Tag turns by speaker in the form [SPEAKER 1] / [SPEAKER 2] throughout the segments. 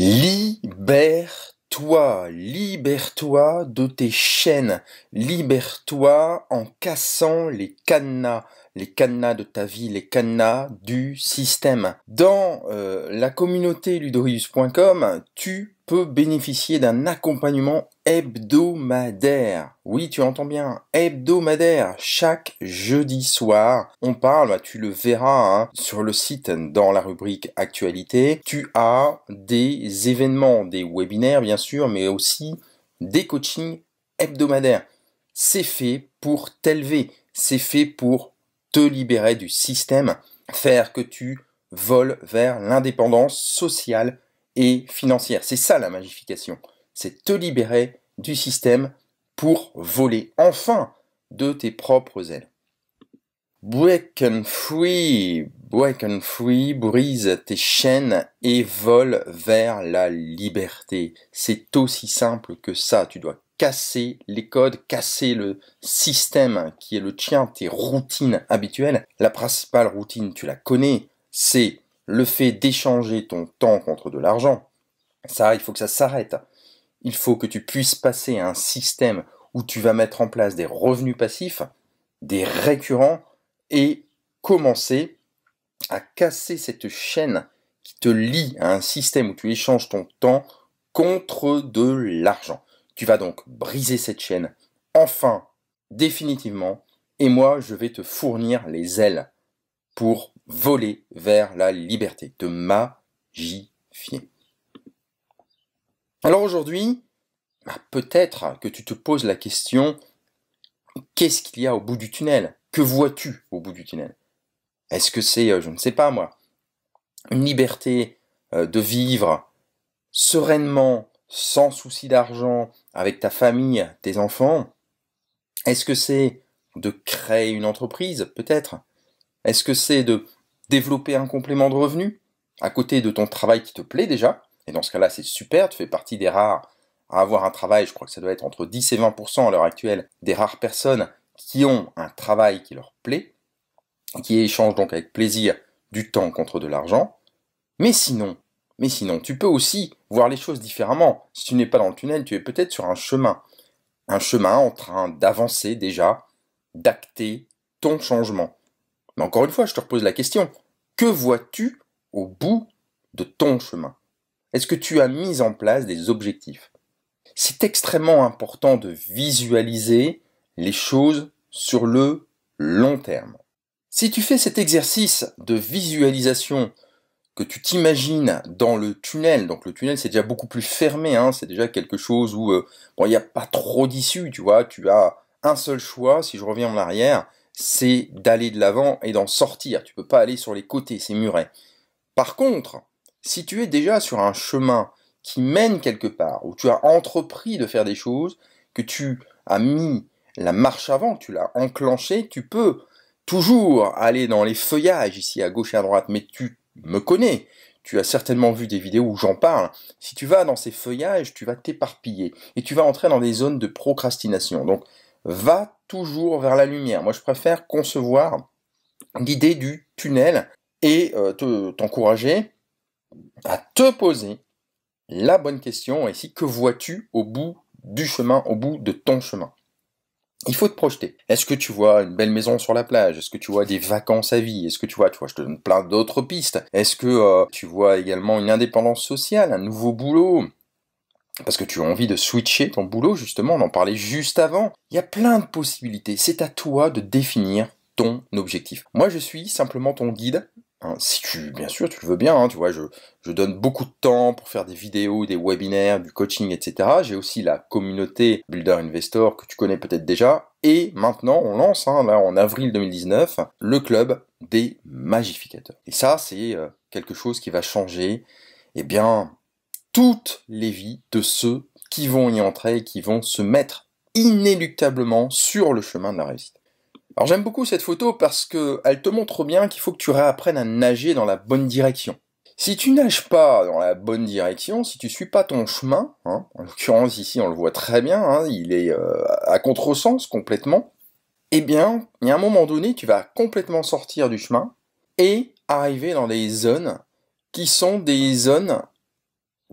[SPEAKER 1] Libère-toi, libère-toi de tes chaînes, libère-toi en cassant les cadenas de ta vie, les cadenas du système. Dans la communauté ludorius.com, tu peux bénéficier d'un accompagnement hebdomadaire. Oui, tu entends bien, hebdomadaire. Chaque jeudi soir, on parle, tu le verras sur le site dans la rubrique actualité, tu as des événements, des webinaires bien sûr, mais aussi des coachings hebdomadaires. C'est fait pour t'élever, c'est fait pour te libérer du système, faire que tu voles vers l'indépendance sociale et financière. C'est ça la magification, c'est te libérer du système pour voler enfin de tes propres ailes. Break and free, brise tes chaînes et vole vers la liberté. C'est aussi simple que ça, tu dois casser les codes, casser le système qui est le tien, tes routines habituelles. La principale routine, tu la connais, c'est le fait d'échanger ton temps contre de l'argent. Ça, il faut que ça s'arrête. Il faut que tu puisses passer à un système où tu vas mettre en place des revenus passifs, des récurrents, et commencer à casser cette chaîne qui te lie à un système où tu échanges ton temps contre de l'argent. Tu vas donc briser cette chaîne, enfin, définitivement, et moi, je vais te fournir les ailes pour voler vers la liberté, te magifier. Alors aujourd'hui, peut-être que tu te poses la question, qu'est-ce qu'il y a au bout du tunnel? Que vois-tu au bout du tunnel? Est-ce que c'est, je ne sais pas moi, une liberté de vivre sereinement, sans souci d'argent, avec ta famille, tes enfants? Est-ce que c'est de créer une entreprise, peut-être? Est-ce que c'est de développer un complément de revenu à côté de ton travail qui te plaît déjà? Et dans ce cas-là, c'est super, tu fais partie des rares à avoir un travail, je crois que ça doit être entre 10 et 20% à l'heure actuelle, des rares personnes qui ont un travail qui leur plaît, qui échangent donc avec plaisir du temps contre de l'argent. Mais sinon, tu peux aussi voir les choses différemment. Si tu n'es pas dans le tunnel, tu es peut-être sur un chemin en train d'avancer déjà, d'acter ton changement. Mais encore une fois, je te repose la question, que vois-tu au bout de ton chemin? Est-ce que tu as mis en place des objectifs? C'est extrêmement important de visualiser les choses sur le long terme. Si tu fais cet exercice de visualisation, que tu t'imagines dans le tunnel, donc le tunnel c'est déjà beaucoup plus fermé, c'est déjà quelque chose où il n'y a pas trop d'issue, tu vois, tu as un seul choix, si je reviens en arrière, c'est d'aller de l'avant et d'en sortir, tu peux pas aller sur les côtés, c'est muret. Par contre, si tu es déjà sur un chemin qui mène quelque part, où tu as entrepris de faire des choses, que tu as mis la marche avant, que tu l'as enclenché, tu peux toujours aller dans les feuillages ici à gauche et à droite, mais tu me connais, tu as certainement vu des vidéos où j'en parle. Si tu vas dans ces feuillages, tu vas t'éparpiller et tu vas entrer dans des zones de procrastination. Donc, va toujours vers la lumière. Moi, je préfère concevoir l'idée du tunnel et t'encourager à te poser la bonne question. Ici, que vois-tu au bout du chemin, au bout de ton chemin? Il faut te projeter. Est-ce que tu vois une belle maison sur la plage? Est-ce que tu vois des vacances à vie? Est-ce que tu vois, je te donne plein d'autres pistes. Est-ce que tu vois également une indépendance sociale, un nouveau boulot? Parce que tu as envie de switcher ton boulot, justement, on en parlait juste avant. Il y a plein de possibilités. C'est à toi de définir ton objectif. Moi, je suis simplement ton guide. Si tu, bien sûr, tu le veux bien, tu vois, je donne beaucoup de temps pour faire des vidéos, des webinaires, du coaching, etc. J'ai aussi la communauté Builder Investor que tu connais peut-être déjà. Et maintenant, on lance, là, en avril 2019, le club des magificateurs. Et ça, c'est quelque chose qui va changer, eh bien, toutes les vies de ceux qui vont y entrer et qui vont se mettre inéluctablement sur le chemin de la réussite. Alors j'aime beaucoup cette photo parce qu'elle te montre bien qu'il faut que tu réapprennes à nager dans la bonne direction. Si tu nages pas dans la bonne direction, si tu suis pas ton chemin, en l'occurrence ici on le voit très bien, il est à contresens complètement, eh bien, il y a un moment donné, tu vas complètement sortir du chemin et arriver dans des zones qui sont des zones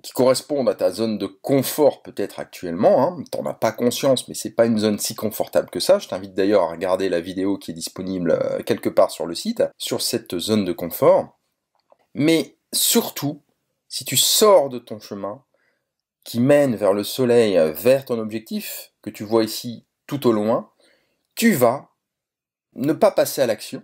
[SPEAKER 1] qui correspondent à ta zone de confort peut-être actuellement, hein. T'en as pas conscience, mais c'est pas une zone si confortable que ça. Je t'invite d'ailleurs à regarder la vidéo qui est disponible quelque part sur le site, sur cette zone de confort. Mais surtout, si tu sors de ton chemin, qui mène vers le soleil, vers ton objectif, que tu vois ici tout au loin, tu vas ne pas passer à l'action,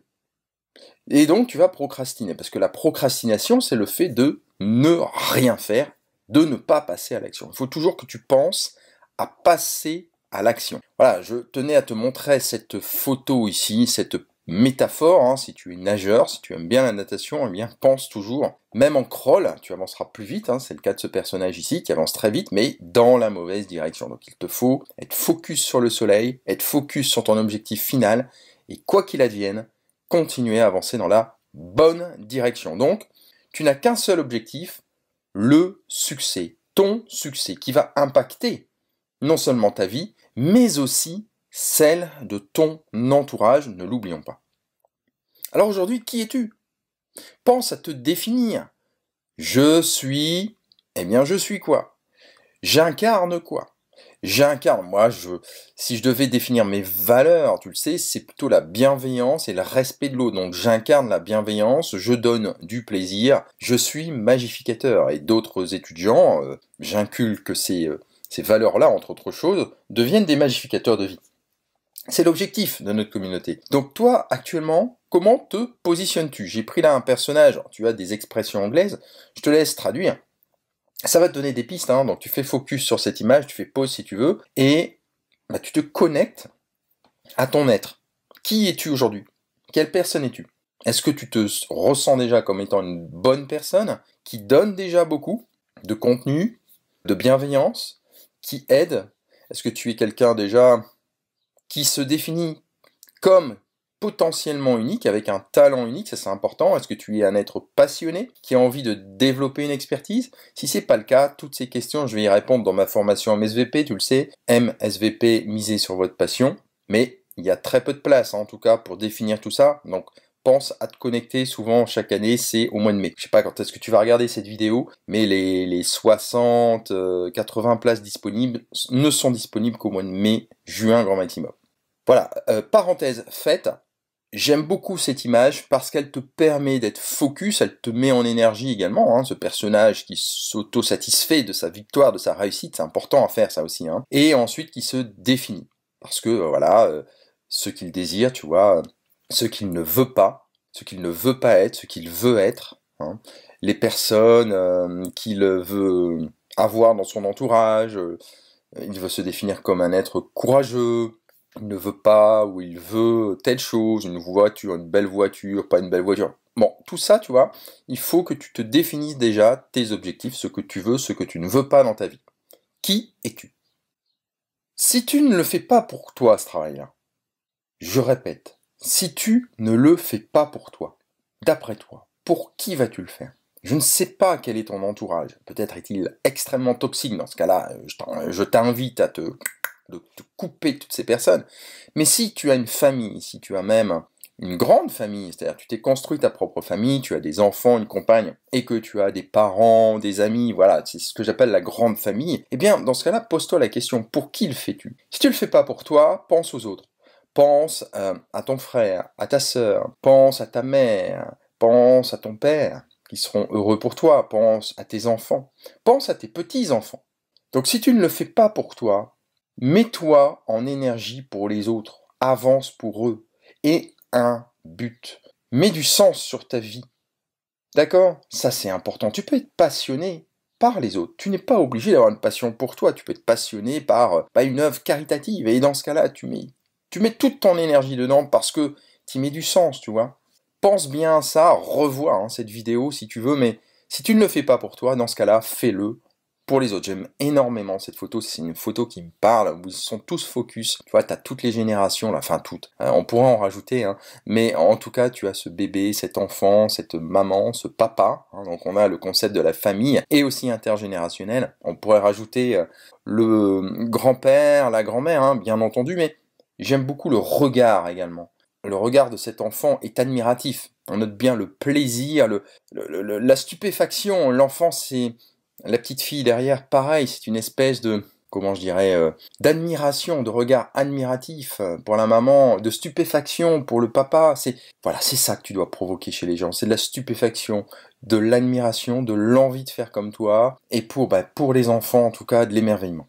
[SPEAKER 1] et donc tu vas procrastiner, parce que la procrastination, c'est le fait de ne rien faire, de ne pas passer à l'action. Il faut toujours que tu penses à passer à l'action. Voilà, je tenais à te montrer cette photo ici, cette métaphore, hein. Si tu es nageur, si tu aimes bien la natation, eh bien pense toujours, même en crawl, tu avanceras plus vite, hein, c'est le cas de ce personnage ici qui avance très vite, mais dans la mauvaise direction. Donc il te faut être focus sur le soleil, être focus sur ton objectif final, et quoi qu'il advienne, continuer à avancer dans la bonne direction. Donc, tu n'as qu'un seul objectif, le succès, ton succès, qui va impacter non seulement ta vie, mais aussi celle de ton entourage, ne l'oublions pas. Alors aujourd'hui, qui es-tu? Pense à te définir. Je suis... Eh bien, je suis quoi? J'incarne quoi? J'incarne, si je devais définir mes valeurs, tu le sais, c'est plutôt la bienveillance et le respect de l'autre. Donc j'incarne la bienveillance, je donne du plaisir, je suis magificateur. Et d'autres étudiants, j'inculque ces valeurs-là, entre autres choses, deviennent des magificateurs de vie. C'est l'objectif de notre communauté. Donc toi, actuellement, comment te positionnes-tu? J'ai pris là un personnage, tu as des expressions anglaises, je te laisse traduire. Ça va te donner des pistes, hein, donc tu fais focus sur cette image, tu fais pause si tu veux, et tu te connectes à ton être. Qui es-tu aujourd'hui? Quelle personne es-tu? Est-ce que tu te ressens déjà comme étant une bonne personne, qui donne déjà beaucoup de contenu, de bienveillance, qui aide? Est-ce que tu es quelqu'un déjà qui se définit comme potentiellement unique, avec un talent unique, ça c'est important? Est-ce que tu es un être passionné, qui a envie de développer une expertise? Si c'est pas le cas, toutes ces questions, je vais y répondre dans ma formation MSVP, tu le sais, MSVP, miser sur votre passion, mais il y a très peu de place, hein, en tout cas, pour définir tout ça, donc pense à te connecter, souvent chaque année, c'est au mois de mai. Je sais pas quand est-ce que tu vas regarder cette vidéo, mais les 60, 80 places disponibles ne sont disponibles qu'au mois de mai, juin, grand maximum. Voilà, parenthèse faite, j'aime beaucoup cette image parce qu'elle te permet d'être focus, elle te met en énergie également, hein, ce personnage qui s'auto-satisfait de sa victoire, de sa réussite, c'est important à faire ça aussi, hein, et ensuite qui se définit, parce que ce qu'il désire, tu vois, ce qu'il ne veut pas être, ce qu'il veut être, hein, les personnes qu'il veut avoir dans son entourage, il veut se définir comme un être courageux, il ne veut pas, ou il veut telle chose, une voiture, une belle voiture, pas une belle voiture. Bon, tout ça, tu vois, il faut que tu te définisses déjà tes objectifs, ce que tu veux, ce que tu ne veux pas dans ta vie. Qui es-tu? Si tu ne le fais pas pour toi, ce travail-là, je répète, si tu ne le fais pas pour toi, d'après toi, pour qui vas-tu le faire? Je ne sais pas quel est ton entourage. Peut-être est-il extrêmement toxique. Dans ce cas-là, je t'invite à te couper toutes ces personnes. Mais si tu as une famille, si tu as même une grande famille, c'est-à-dire tu t'es construit ta propre famille, tu as des enfants, une compagne, et que tu as des parents, des amis, voilà, c'est ce que j'appelle la grande famille, eh bien, dans ce cas-là, pose-toi la question, pour qui le fais-tu? Si tu le fais pas pour toi, pense aux autres. Pense à ton frère, à ta sœur, pense à ta mère, pense à ton père, qui seront heureux pour toi, pense à tes enfants, pense à tes petits-enfants. Donc si tu ne le fais pas pour toi, mets-toi en énergie pour les autres, avance pour eux, et un but. Mets du sens sur ta vie. D'accord? Ça c'est important. Tu peux être passionné par les autres. Tu n'es pas obligé d'avoir une passion pour toi. Tu peux être passionné par une œuvre caritative. Et dans ce cas-là, tu mets toute ton énergie dedans parce que tu y mets du sens, tu vois. Pense bien à ça, revois cette vidéo si tu veux, mais si tu ne le fais pas pour toi, dans ce cas-là, fais-le pour les autres. J'aime énormément cette photo, c'est une photo qui me parle, où ils sont tous focus. Tu vois, tu as toutes les générations, là, enfin toutes. On pourra en rajouter, hein, mais en tout cas, tu as ce bébé, cet enfant, cette maman, ce papa. Hein, donc on a le concept de la famille et aussi intergénérationnel. On pourrait rajouter le grand-père, la grand-mère, hein, bien entendu, mais j'aime beaucoup le regard également. Le regard de cet enfant est admiratif. On note bien le plaisir, la stupéfaction. L'enfant, La petite fille derrière, pareil, c'est une espèce de, comment je dirais, d'admiration, de regard admiratif pour la maman, de stupéfaction pour le papa. Voilà, c'est ça que tu dois provoquer chez les gens. C'est de la stupéfaction, de l'admiration, de l'envie de faire comme toi, et pour les enfants, en tout cas, de l'émerveillement.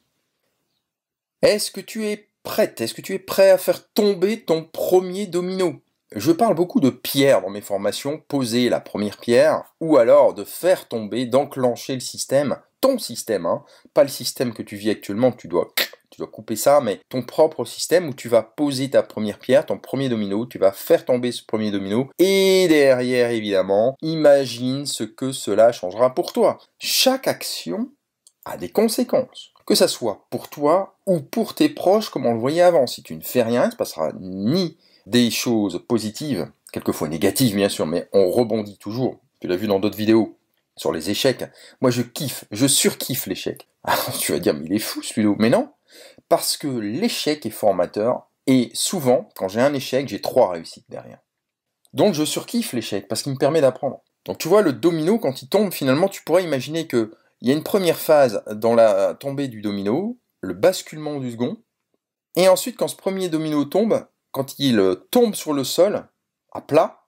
[SPEAKER 1] Est-ce que tu es prête? Est-ce que tu es prêt à faire tomber ton premier domino? Je parle beaucoup de pierres dans mes formations, poser la première pierre, ou alors de faire tomber, d'enclencher le système, ton système, hein, pas le système que tu vis actuellement, tu dois couper ça, mais ton propre système où tu vas poser ta première pierre, ton premier domino, tu vas faire tomber ce premier domino, et derrière, évidemment, imagine ce que cela changera pour toi. Chaque action a des conséquences. Que ça soit pour toi ou pour tes proches, comme on le voyait avant. Si tu ne fais rien, il ne se passera ni des choses positives, quelquefois négatives bien sûr, mais on rebondit toujours. Tu l'as vu dans d'autres vidéos sur les échecs. Moi je surkiffe l'échec. Alors tu vas dire, mais il est fou celui-là. Mais non, parce que l'échec est formateur, et souvent, quand j'ai un échec, j'ai 3 réussites derrière. Donc je surkiffe l'échec, parce qu'il me permet d'apprendre. Donc tu vois, le domino, quand il tombe, finalement, tu pourrais imaginer que il y a une première phase dans la tombée du domino, le basculement du second, et ensuite, quand ce premier domino tombe, quand il tombe sur le sol, à plat,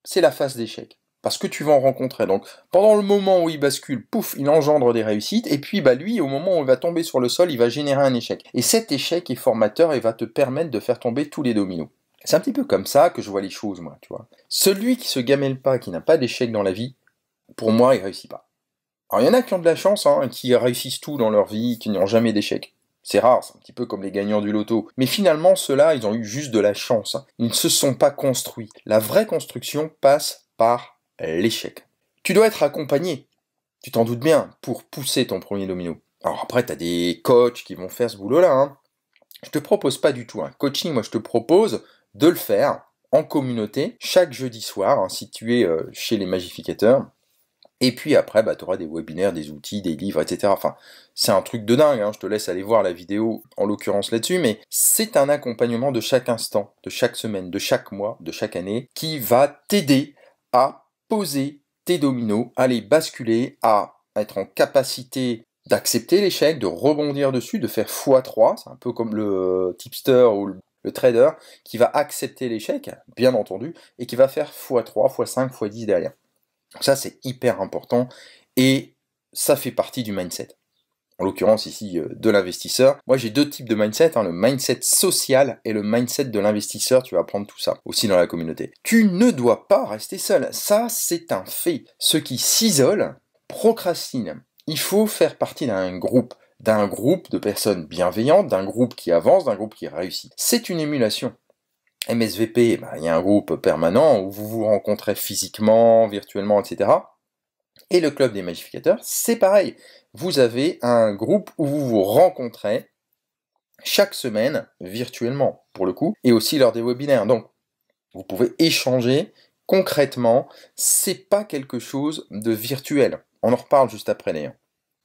[SPEAKER 1] c'est la phase d'échec. Parce que tu vas en rencontrer. Donc, pendant le moment où il bascule, pouf, il engendre des réussites, et puis lui, au moment où il va tomber sur le sol, il va générer un échec. Et cet échec est formateur et va te permettre de faire tomber tous les dominos. C'est un petit peu comme ça que je vois les choses, moi, tu vois. Celui qui se gamelle pas, qui n'a pas d'échec dans la vie, pour moi, il réussit pas. Alors, il y en a qui ont de la chance, hein, qui réussissent tout dans leur vie, qui n'ont jamais d'échec. C'est rare, c'est un petit peu comme les gagnants du loto. Mais finalement, ceux-là, ils ont eu juste de la chance. Ils ne se sont pas construits. La vraie construction passe par l'échec. Tu dois être accompagné, tu t'en doutes bien, pour pousser ton premier domino. Alors après, tu as des coachs qui vont faire ce boulot-là. Hein. Je te propose pas du tout un coaching, moi je te propose de le faire en communauté, chaque jeudi soir, hein, si tu es chez les Magificateurs. Et puis après, tu auras des webinaires, des outils, des livres, etc. Enfin, c'est un truc de dingue, hein. Je te laisse aller voir la vidéo en l'occurrence là-dessus, mais c'est un accompagnement de chaque instant, de chaque semaine, de chaque mois, de chaque année, qui va t'aider à poser tes dominos, à les basculer, à être en capacité d'accepter l'échec, de rebondir dessus, de faire x3, c'est un peu comme le tipster ou le trader, qui va accepter l'échec, bien entendu, et qui va faire x3, x5, x10 derrière. Ça, c'est hyper important et ça fait partie du mindset. En l'occurrence ici, de l'investisseur. Moi, j'ai 2 types de mindset, hein, le mindset social et le mindset de l'investisseur. Tu vas apprendre tout ça aussi dans la communauté. Tu ne dois pas rester seul. Ça, c'est un fait. Ceux qui s'isolent procrastinent. Il faut faire partie d'un groupe de personnes bienveillantes, d'un groupe qui avance, d'un groupe qui réussit. C'est une émulation. MSVP, il y a un groupe permanent où vous vous rencontrez physiquement, virtuellement, etc. Et le club des Magificateurs, c'est pareil. Vous avez un groupe où vous vous rencontrez chaque semaine, virtuellement, pour le coup, et aussi lors des webinaires. Donc, vous pouvez échanger concrètement. C'est pas quelque chose de virtuel. On en reparle juste après d'ailleurs.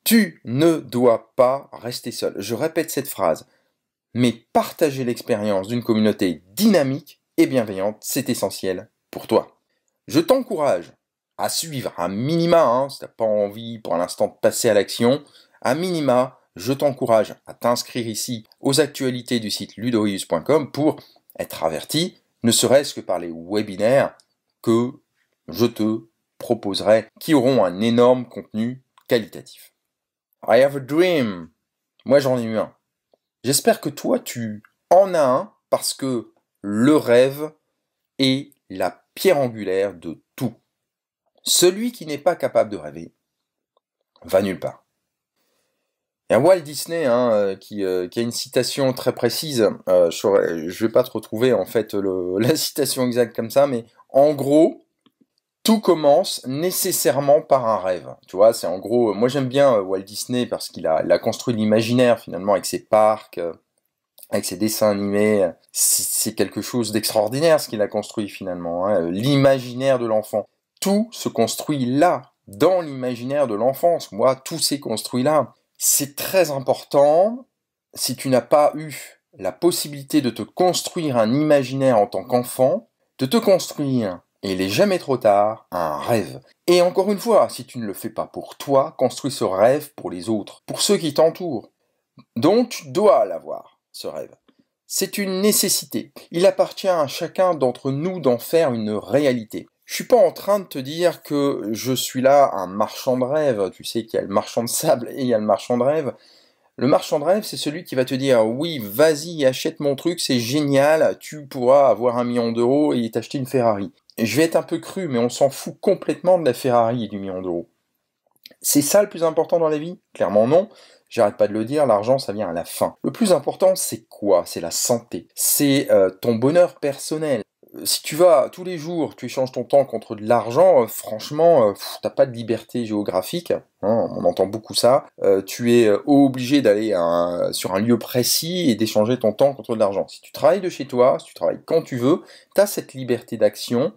[SPEAKER 1] Tu ne dois pas rester seul. Je répète cette phrase. Mais partager l'expérience d'une communauté dynamique et bienveillante, c'est essentiel pour toi. Je t'encourage à suivre à minima, hein, si tu n'as pas envie pour l'instant de passer à l'action, à minima, je t'encourage à t'inscrire ici aux actualités du site ludorius.com pour être averti, ne serait-ce que par les webinaires que je te proposerai, qui auront un énorme contenu qualitatif. I have a dream. Moi j'en ai eu un. J'espère que toi, tu en as un parce que le rêve est la pierre angulaire de tout. Celui qui n'est pas capable de rêver va nulle part. Il y a Walt Disney qui a une citation très précise. Je ne vais pas te retrouver en fait la citation exacte comme ça, mais en gros, tout commence nécessairement par un rêve. Tu vois, c'est en gros. Moi, j'aime bien Walt Disney parce qu'il a construit l'imaginaire finalement avec ses parcs. Avec ses dessins animés, c'est quelque chose d'extraordinaire ce qu'il a construit finalement, hein. L'imaginaire de l'enfant. Tout se construit là, dans l'imaginaire de l'enfance. Moi, tout s'est construit là. C'est très important, si tu n'as pas eu la possibilité de te construire un imaginaire en tant qu'enfant, de te construire et il n'est jamais trop tard, un rêve. Et encore une fois, si tu ne le fais pas pour toi, construis ce rêve pour les autres, pour ceux qui t'entourent. Donc tu dois l'avoir, ce rêve. C'est une nécessité. Il appartient à chacun d'entre nous d'en faire une réalité. Je suis pas en train de te dire que je suis là un marchand de rêve. Tu sais qu'il y a le marchand de sable et il y a le marchand de rêve. Le marchand de rêve, c'est celui qui va te dire oui, vas-y, achète mon truc, c'est génial, tu pourras avoir 1 million d'euros et t'acheter une Ferrari. Et je vais être un peu cru, mais on s'en fout complètement de la Ferrari et du million d'euros. C'est ça le plus important dans la vie? Clairement non. J'arrête pas de le dire, l'argent ça vient à la fin. Le plus important c'est quoi? C'est la santé. C'est ton bonheur personnel. Si tu vas tous les jours, tu échanges ton temps contre de l'argent, franchement, t'as pas de liberté géographique, hein, on entend beaucoup ça. Tu es obligé d'aller sur un lieu précis et d'échanger ton temps contre de l'argent. Si tu travailles de chez toi, si tu travailles quand tu veux, t'as cette liberté d'action,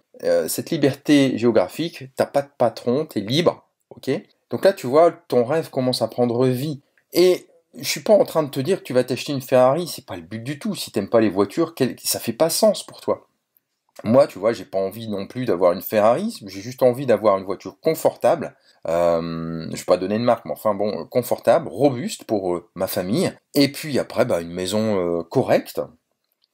[SPEAKER 1] cette liberté géographique, t'as pas de patron, t'es libre, ok? Donc là, tu vois, ton rêve commence à prendre vie. Et je suis pas en train de te dire que tu vas t'acheter une Ferrari, c'est pas le but du tout. Si t'aimes pas les voitures, ça fait pas sens pour toi. Moi, tu vois, j'ai pas envie non plus d'avoir une Ferrari, j'ai juste envie d'avoir une voiture confortable. Je vais pas donner de marque, mais enfin bon, confortable, robuste pour ma famille. Et puis après, une maison correcte.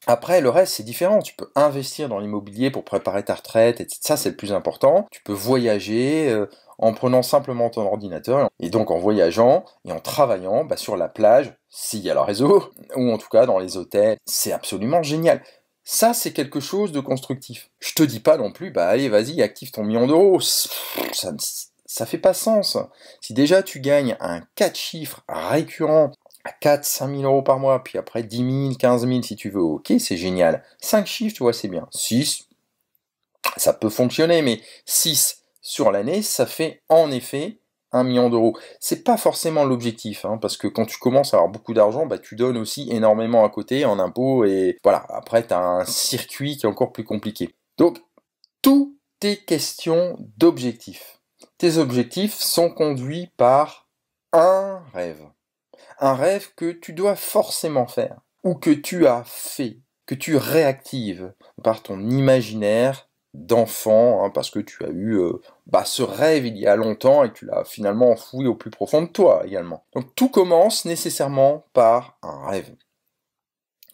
[SPEAKER 1] Après, le reste, c'est différent. Tu peux investir dans l'immobilier pour préparer ta retraite, et ça, c'est le plus important. Tu peux voyager en prenant simplement ton ordinateur, et donc en voyageant et en travaillant sur la plage, s'il y a le réseau, ou en tout cas dans les hôtels. C'est absolument génial. Ça, c'est quelque chose de constructif. Je te dis pas non plus, allez, vas-y, active ton million d'euros. Ça fait pas sens. Si déjà tu gagnes un 4 chiffres récurrent à 4-5 000 euros par mois, puis après 10 000, 15 000 si tu veux, ok, c'est génial. 5 chiffres, tu vois, c'est bien. 6, ça peut fonctionner, mais 6 sur l'année, ça fait en effet 1 million d'euros. C'est pas forcément l'objectif, parce que quand tu commences à avoir beaucoup d'argent, tu donnes aussi énormément à côté en impôts, et voilà, après tu as un circuit qui est encore plus compliqué. Donc, tout est question d'objectifs. Tes objectifs sont conduits par un rêve. Un rêve que tu dois forcément faire, ou que tu as fait, que tu réactives par ton imaginaire d'enfant, parce que tu as eu ce rêve il y a longtemps et que tu l'as finalement enfoui au plus profond de toi également. Donc tout commence nécessairement par un rêve.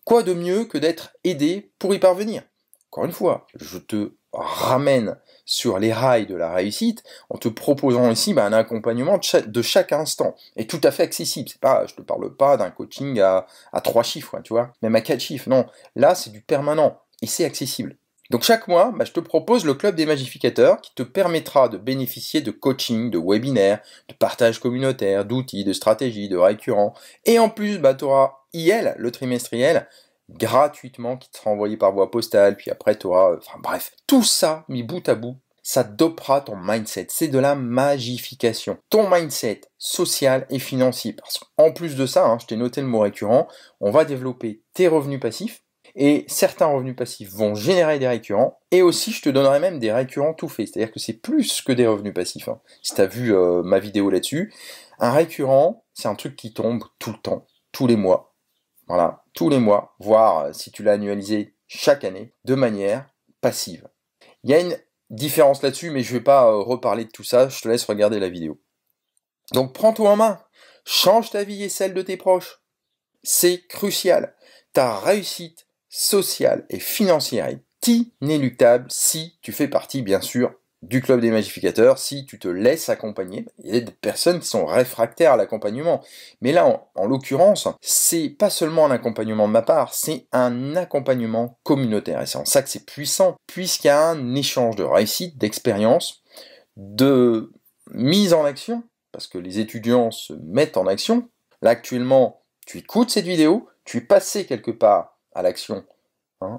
[SPEAKER 1] Quoi de mieux que d'être aidé pour y parvenir? Encore une fois, je te ramène sur les rails de la réussite en te proposant ici un accompagnement de chaque instant, et tout à fait accessible. C'est pas, je te parle pas d'un coaching à 3 chiffres, tu vois, même à 4 chiffres, non. Là, c'est du permanent, et c'est accessible. Donc chaque mois, je te propose le Club des Magificateurs qui te permettra de bénéficier de coaching, de webinaires, de partage communautaire, d'outils, de stratégies, de récurrents. Et en plus, tu auras IL, le trimestriel, gratuitement, qui te sera envoyé par voie postale, puis après tu auras... bref, tout ça, mis bout à bout, ça dopera ton mindset. C'est de la magification. Ton mindset social et financier. Parce qu'en plus de ça, je t'ai noté le mot récurrent, on va développer tes revenus passifs, et certains revenus passifs vont générer des récurrents, et aussi je te donnerai même des récurrents tout faits, c'est-à-dire que c'est plus que des revenus passifs. Si tu as vu ma vidéo là-dessus, un récurrent, c'est un truc qui tombe tout le temps, tous les mois, voilà, tous les mois, voire si tu l'as annualisé chaque année, de manière passive. Il y a une différence là-dessus, mais je ne vais pas reparler de tout ça, je te laisse regarder la vidéo. Donc prends-toi en main, change ta vie et celle de tes proches. C'est crucial. Ta réussite sociale et financière est inéluctable si tu fais partie, bien sûr, du Club des Magificateurs, si tu te laisses accompagner. Il y a des personnes qui sont réfractaires à l'accompagnement. Mais là, en l'occurrence, c'est pas seulement un accompagnement de ma part, c'est un accompagnement communautaire. Et c'est en ça que c'est puissant, puisqu'il y a un échange de réussite, d'expérience, de mise en action, parce que les étudiants se mettent en action. Là, actuellement, tu écoutes cette vidéo, tu es passé quelque part à l'action,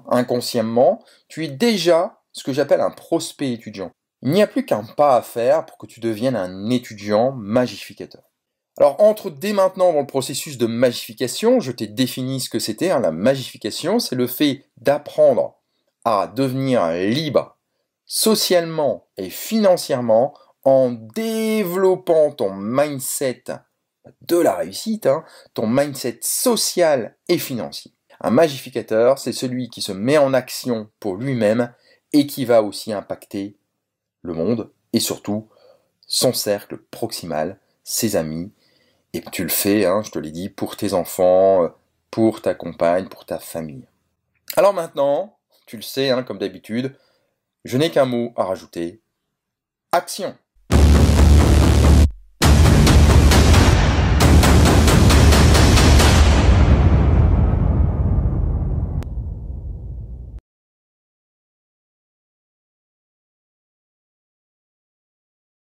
[SPEAKER 1] inconsciemment, tu es déjà ce que j'appelle un prospect étudiant. Il n'y a plus qu'un pas à faire pour que tu deviennes un étudiant magificateur. Alors, entre dès maintenant dans le processus de magification, je t'ai défini ce que c'était. La magification, c'est le fait d'apprendre à devenir libre socialement et financièrement en développant ton mindset de la réussite, ton mindset social et financier. Un magificateur, c'est celui qui se met en action pour lui-même et qui va aussi impacter le monde et surtout son cercle proximal, ses amis. Et tu le fais, hein, je te l'ai dit, pour tes enfants, pour ta compagne, pour ta famille. Alors maintenant, tu le sais, hein, comme d'habitude, je n'ai qu'un mot à rajouter. Action!